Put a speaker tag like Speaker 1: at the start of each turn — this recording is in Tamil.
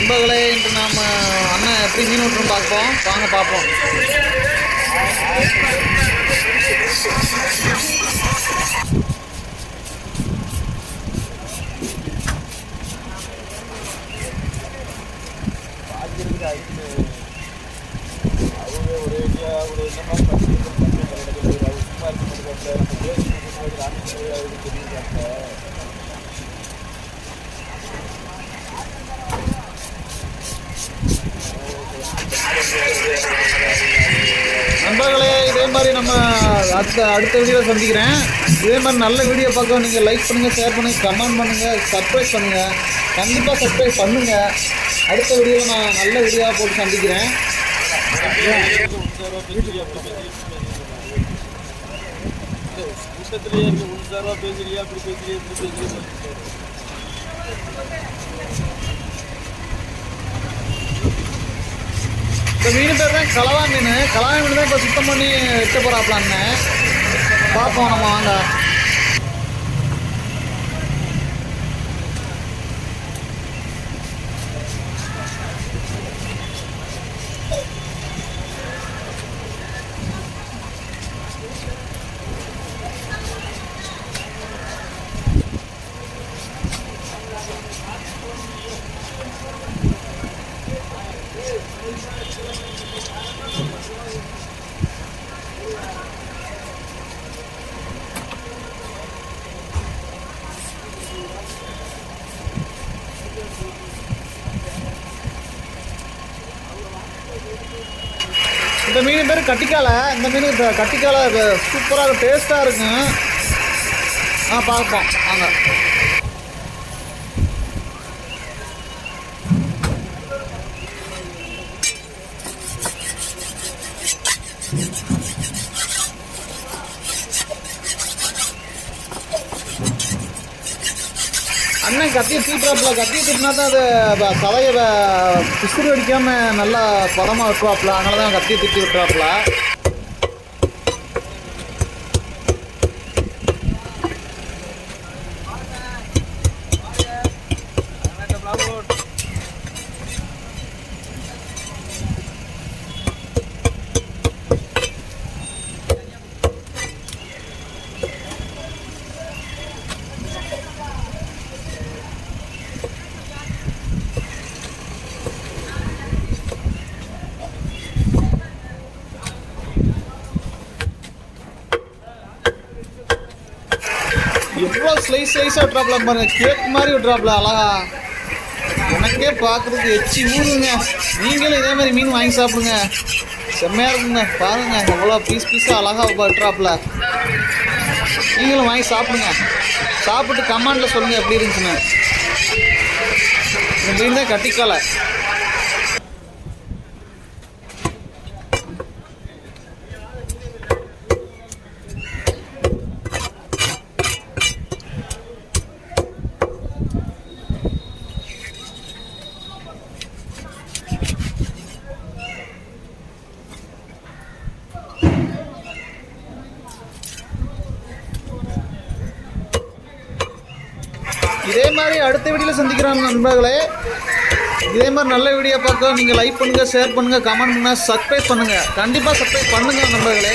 Speaker 1: நண்பர்களே, இன்று நாம் அண்ணன் எப்படி மீன் விட்டுரும் பார்ப்போம். வாங்க பார்ப்போம். நண்பர்களே, இதே மாதிரி நம்ம அடுத்த வீடியோவில் சந்திக்கிறேன். இதே மாதிரி நல்ல வீடியோ பார்க்க நீங்கள் லைக் பண்ணுங்கள், ஷேர் பண்ணுங்கள், கமெண்ட் பண்ணுங்கள், சப்ஸ்கிரைப் பண்ணுங்கள். கண்டிப்பாக சப்ஸ்கிரைப் பண்ணுங்கள். அடுத்த வீடியோவில் நான் நல்ல வீடியோவாக போட்டு சந்திக்கிறேன். இந்த மீன் பேர் தான் கலவா மீன். கலவா மீன் தான் இப்போ சுத்தம் பண்ணி எடுத்து போகிறாப்லான்னு பார்ப்போம். நம்ம வாங்க. இந்த மீன் பேர் கட்டிக்காலை. இந்த மீன் கட்டிக்காலை சூப்பராக டேஸ்ட்டாக இருக்கும். பார்ப்போம் வாங்க. அண்ணன் கத்தியை தூட்டுறாப்புல. கத்தியை தூட்டினா தான் அது தலையை பிசுறு அடிக்காமல் நல்லா பதமாக விட்டுருவாப்புல. அதனால தான் கத்தியை தூக்கி விட்டுறாப்புல. எவ்வளோ ஸ்லைஸாக விட்றாப்புல பாருங்க. கேக் மாதிரி விட்றாப்புல அழகா. எனக்கே பார்க்குறதுக்கு எச்சி ஊருங்க. நீங்களும் இதே மாதிரி மீன் வாங்கி சாப்பிடுங்க. செம்மையாக இருக்குங்க. பாருங்கள் எவ்வளோ பீஸாக அழகாக விட்றாப்புல. நீங்களும் வாங்கி சாப்பிடுங்க. சாப்பிட்டு கமெண்டில் சொல்லுங்கள் எப்படி இருந்துச்சுன்னு. இந்த மீன் தான் கட்டிக்காலை. இதே மாதிரி அடுத்த வீடியோவில் சந்திக்கிறாங்க நண்பர்களே. இதே மாதிரி நல்ல வீடியோ பார்க்க நீங்கள் லைக் பண்ணுங்கள், ஷேர் பண்ணுங்கள், கமெண்ட் பண்ணுங்கள், சப்ஸ்கிரைப் பண்ணுங்கள். கண்டிப்பாக சப்ஸ்கிரைப் பண்ணுங்கள் நண்பர்களே.